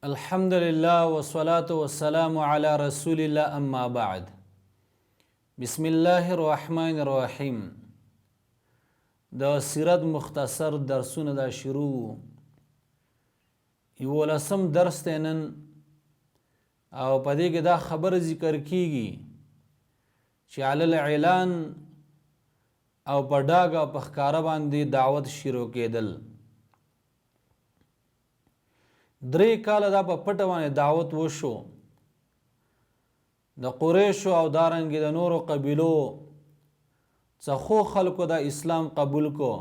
الحمد لله والصلاة والسلام على رسول الله اما بعد. بسم الله الرحمن الرحیم. د سیرت مختصر درسونه دا شروع 11 درس دی نن، او په دې کې دا خبر ذکر کیږي چې علی الاعلان او په ډاګه په ښکاره باندې دعوت شروع کېدل. 3 کاله دا په پټه باندې دعوت وشو د قریشو او دارنګې د نورو قبیلو څخه خلکو دا اسلام قبول کو،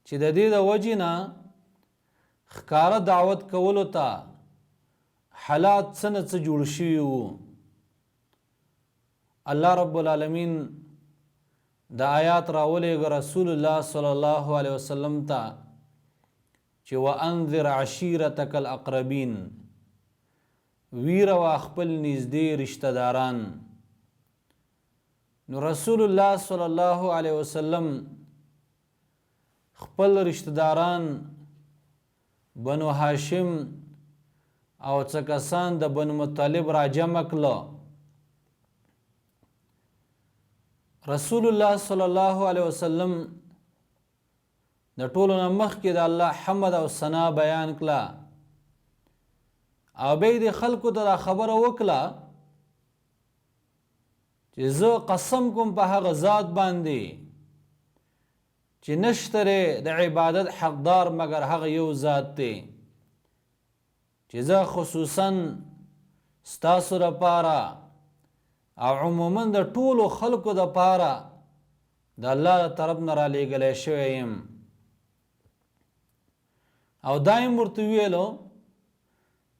چې د دې د وجې نه ښکاره دعوت کولو ته حالات څه نه څه جوړ شوي وو. الله رب العالمین د آیات راولېږه رسول الله صلی الله علیه وسلم ته چې وانذر عشیرتک الاقربین، ویروا خپل نږدې رشتہ داران. نو رسول الله صلی الله علیه وسلم خپل رشتہ داران بنو هاشم او څه کسان د بنو مطلب را جمع کړه. رسول الله صلی الله علیه وسلم د ټولو نه مخکې د الله حمد او ثنا بیان کړه، او بیا د خلکو ته دا خبره وکړه چې زه قسم کوم په هغه ذات باندې چې نشته د عبادت حقدار مگر هغه یو ذات دی، چې زه خصوصا ستاسو لپاره او عموما د ټولو خلکو دپاره د الله طرف نه رالیږلی شوی یم. او دایم ورته ویلو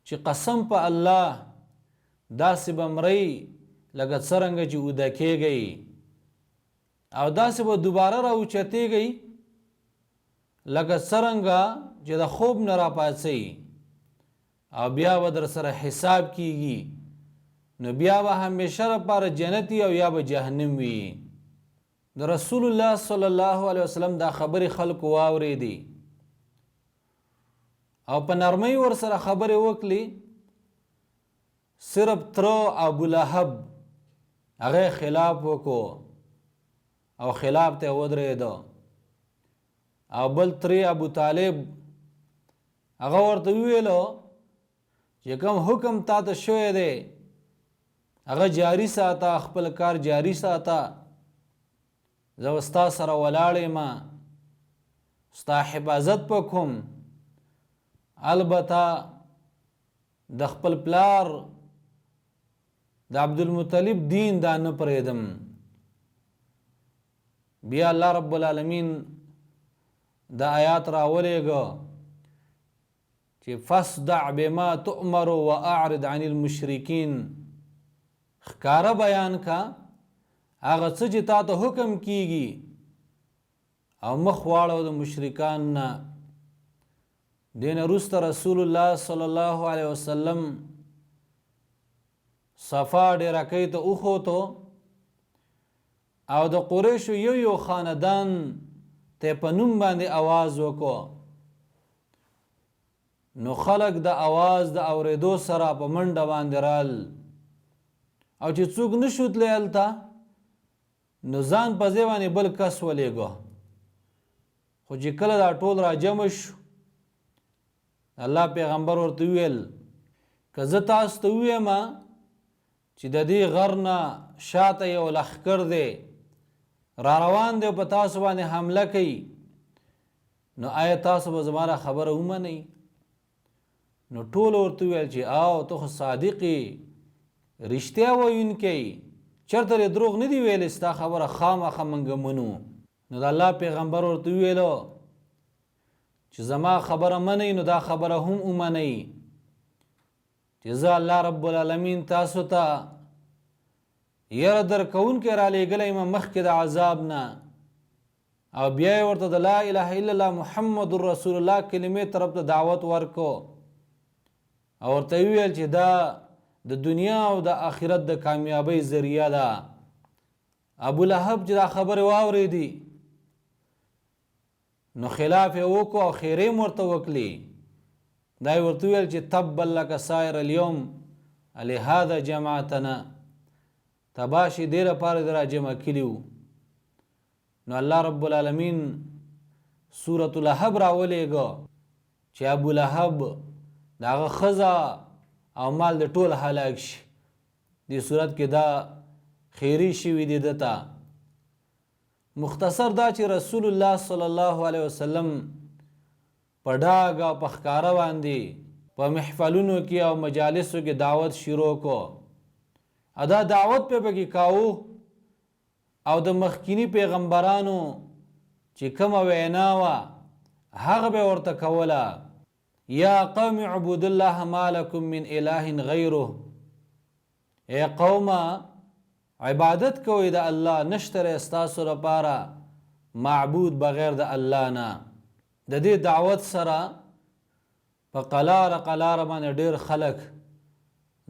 چې قسم په الله داسې به مرئ لکه څرنګه چې اوده کېږئ، او داسې به دوباره را اوچتېږئ لکه څرنګه چې د خوب نه راپاڅئ، او بیا به در سره حساب کیږي، نو بیا به همیشه لپاره جنتی او یا به جهنم وي. د رسول الله صلی الله علیه وسلم دا خبرې خلکو واورېدې او په نرمۍ ور سره خبرې وکړي. صرف تره ابو لهب هغه خلاف وکړو او خلاف ته ودرېده، او بل ترې ابو طالب هغه ورته وویلو چې کوم حکم تا ته شوی دی هغه جاری ساته، خپل کار جاری ساته، زه ستا سره ولاړ یم، ستا حفاظت به کوم، البته د خپل پلار د عبدالمطلب دین دا نه پرېږدم. بیا الله رب العالمین د آیات راولېږه چې فاصدع بما تؤمر واعرض عن المشرکین، ښکاره بیان کا هغه څه چې تا ته حکم کیږي او مخ واړو د مشرکان نه. دین وروسته رسول الله صلی الله علیه وسلم صفا ډیرکۍ ته وخوتو او د قریشو یو خاندان ته په نوم باندې آواز وکړو. نو خلق د آواز د اورېدو سره په منډه باندې رال، او چې څوک نشو تللی هلته نو ځان په ځای باندې بل کس ولېږه. خو چې کله دا ټول را جمع شو، الله پیغمبر ورته ویل که زه تاسو ته ووایم چې د دې غر نه شاته یو لښکر دی را روان دی په تاسو باندې حمله کوي، نو آیا تاسو به زما را خبره ومنئ؟ نو ټولو ورته وویل چې آو ته خو صادق یې، رښتیا ویونکی، چېرته دې دروغ نه دي ویلی، ستا خبره خامخا موږ منو. نو د الله پیغمبر ورته وویلو چې زما خبره منئ نو دا خبره هم ومنئ چې زه الله رب العالمین تاسو ته یره درکوونکی رالیږلی یم مخکې د عذاب نه. او بیا یې ورته د لا اله الا الله محمد رسول الله کلمې طرف ته دعوت ورکو، او ورته ویل چې دا د دنیا او د آخرت د کامیابی ذریعه ده. ابو لهب چې دا خبرې واورېدي نو خلاف یې وکړو او خیرې ورته وکړي، دا یې ورته وویل چې تبا لک سایر اليوم لهذا جماعتنا تباشي دې لپاره دې را جمع کړي وو. نو الله رب العالمین سورة لهب راولېږه چې ابو لهب د هغه ښځه او مال د ټول هلاک شي. دې صورت کې دا خیری شوي دي ده ته. مختصر دا چې رسول الله صلی الله علیه وسلم په ډاګ او په ښکاره باندې په محفلونو کې او مجالسو کې دعوت شروع کو. دا دعوت په پکې کاوه او د مخکینی پیغمبرانو چې کومه وینا وه هغه به ورته کوله. یا قوم اعبدوا الله ما لکم من اله غیره، ای قومه عبادت کوئ د الله، نشته ستاسو لپاره معبود بغیر د الله نه. د دې دعوت سره په قلاره قلاره باندې ډېر خلک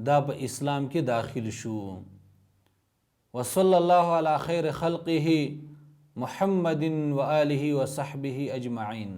دا په اسلام کې داخل شو. وصلی الله علی خیر خلقه محمد و آله و صحبه اجمعین.